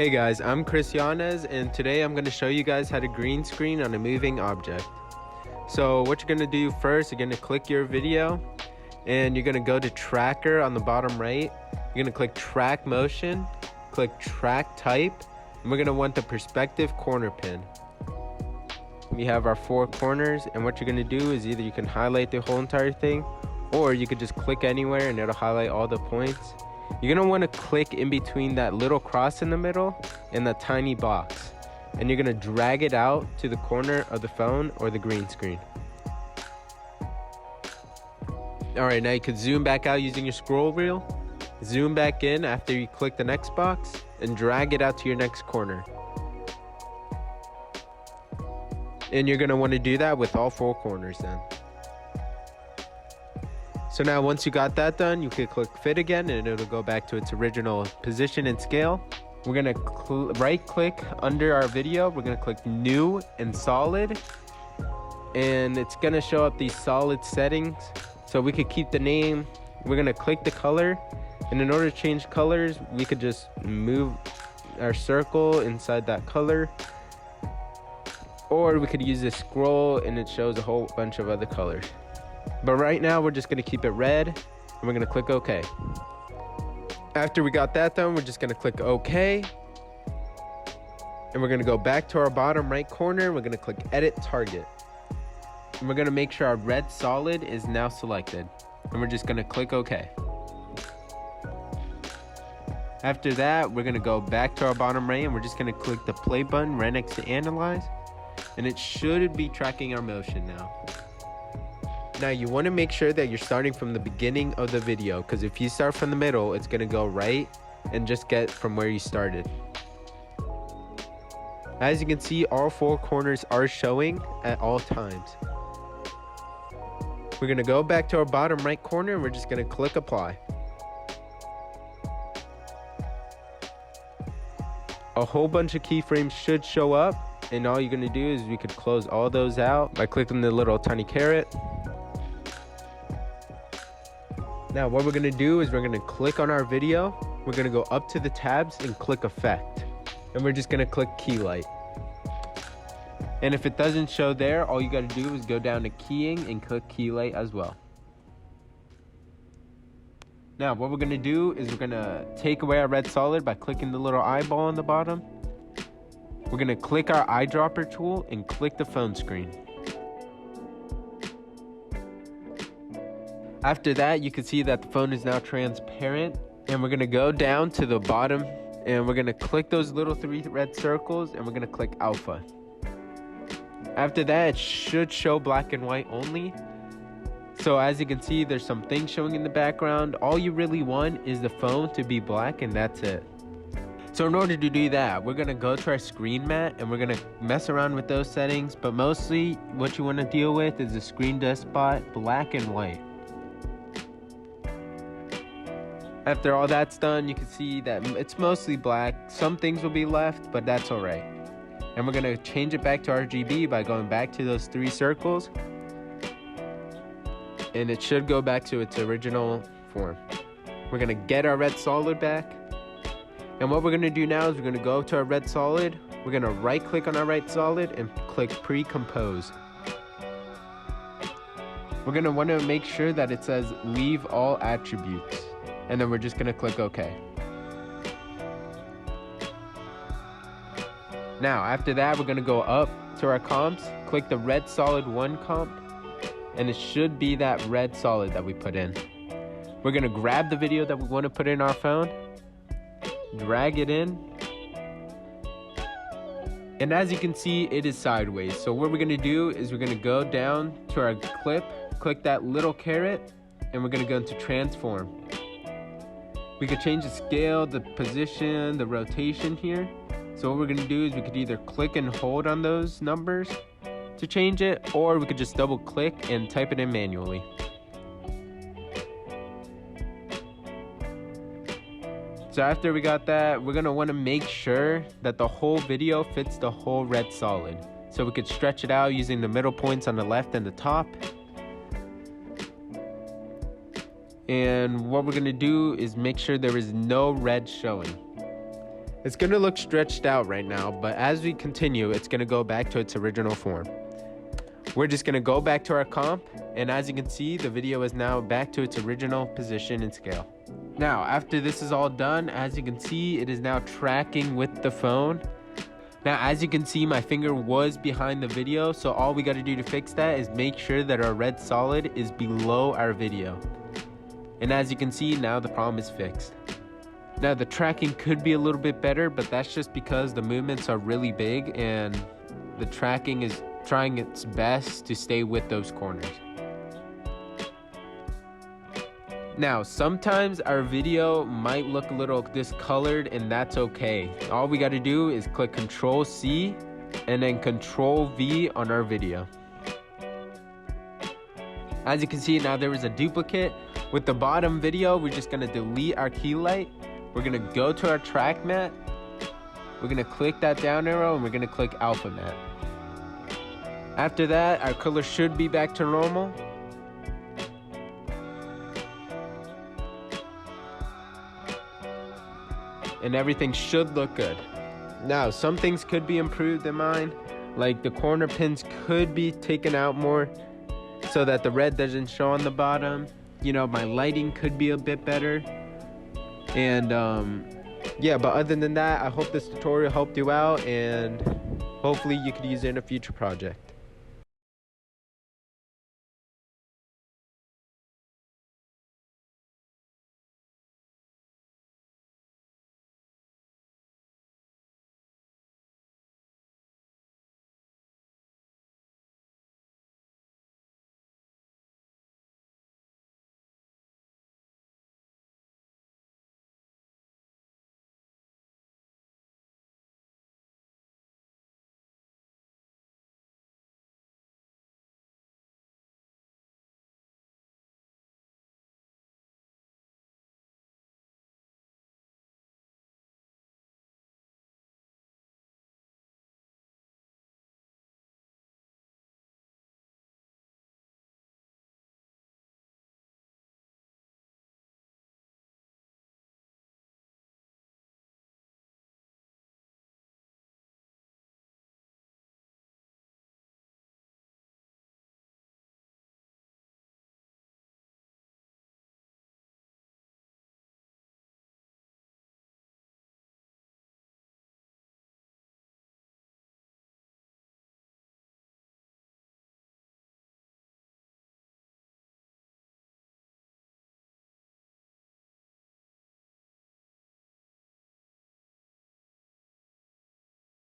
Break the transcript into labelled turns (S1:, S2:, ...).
S1: Hey guys, I'm Yanez, and today I'm going to show you guys how to green screen on a moving object. So what you're going to do first, you're going to click your video and you're going to go to tracker on the bottom right. You're going to click track motion, click track type, and we're going to want the perspective corner pin. We have our 4 corners, and what you're going to do is either you can highlight the whole entire thing, or you could just click anywhere and it'll highlight all the points. You're going to want to click in between that little cross in the middle and that tiny box, and you're going to drag it out to the corner of the phone or the green screen. Alright, now you can zoom back out using your scroll wheel, zoom back in after you click the next box, and drag it out to your next corner. And you're going to want to do that with all 4 corners then. So now once you got that done, you can click fit again and it'll go back to its original position and scale. We're going to right click under our video. We're going to click new and solid, and it's going to show up these solid settings. So we could keep the name. We're going to click the color, and in order to change colors, we could just move our circle inside that color, or we could use this scroll and it shows a whole bunch of other colors. But right now we're just going to keep it red, and we're going to click OK. After we got that done, we're just going to click OK, and we're going to go back to our bottom right corner. We're going to click edit target, and we're going to make sure our red solid is now selected, and we're just going to click OK. After that, we're going to go back to our bottom right, and we're just going to click the play button right next to analyze, and it should be tracking our motion now. Now you want to make sure that you're starting from the beginning of the video, because if you start from the middle, it's going to go right and just get from where you started. As you can see, all 4 corners are showing at all times. We're going to go back to our bottom right corner, and we're just going to click apply. A whole bunch of keyframes should show up, and all you're going to do is we could close all those out by clicking the little tiny caret. Now what we're going to do is we're going to click on our video. We're going to go up to the tabs and click effect, and we're just going to click key light. And if it doesn't show there, all you got to do is go down to keying and click key light as well. Now what we're going to do is we're going to take away our red solid by clicking the little eyeball on the bottom. We're going to click our eyedropper tool and click the phone screen. After that, you can see that the phone is now transparent, and we're going to go down to the bottom, and we're going to click those little 3 red circles, and we're going to click alpha. After that, it should show black and white only. So as you can see, there's some things showing in the background. All you really want is the phone to be black, and that's it. So in order to do that, we're going to go to our screen mat, and we're going to mess around with those settings, but mostly what you want to deal with is the screen despot black and white. After all that's done, you can see that it's mostly black. Some things will be left, but that's alright. And we're going to change it back to RGB by going back to those 3 circles, and it should go back to its original form. We're going to get our red solid back, and what we're going to do now is we're going to go to our red solid. We're going to right click on our red solid and click pre-compose. We're going to want to make sure that it says leave all attributes, and then we're just going to click OK. Now after that, we're going to go up to our comps, click the red solid 1 comp, and it should be that red solid that we put in. We're going to grab the video that we want to put in our phone, drag it in, and as you can see, it is sideways. So what we're going to do is we're going to go down to our clip, click that little caret, and we're going to go into transform. We could change the scale, the position, the rotation here. So what we're going to do is we could either click and hold on those numbers to change it, or we could just double click and type it in manually. So after we got that, we're going to want to make sure that the whole video fits the whole red solid. So we could stretch it out using the middle points on the left and the top. And what we're going to do is make sure there is no red showing. It's gonna look stretched out right now, but as we continue, it's gonna go back to its original form. We're just gonna go back to our comp, and as you can see, the video is now back to its original position and scale. Now, after this is all done, as you can see, it is now tracking with the phone. Now, as you can see, my finger was behind the video, so all we gotta do to fix that is make sure that our red solid is below our video. And as you can see, now the problem is fixed. Now, the tracking could be a little bit better, but that's just because the movements are really big and the tracking is trying its best to stay with those corners. Now, sometimes our video might look a little discolored, and that's okay. All we got to do is click Control C and then Control V on our video. As you can see, now there is a duplicate. With the bottom video, we're just going to delete our key light. We're going to go to our track mat. We're going to click that down arrow and we're going to click alpha mat. After that, our color should be back to normal. And everything should look good. Now, some things could be improved in mine, like the corner pins could be taken out more so that the red doesn't show on the bottom. You know, my lighting could be a bit better. And yeah, but other than that, I hope this tutorial helped you out, and hopefully you could use it in a future project.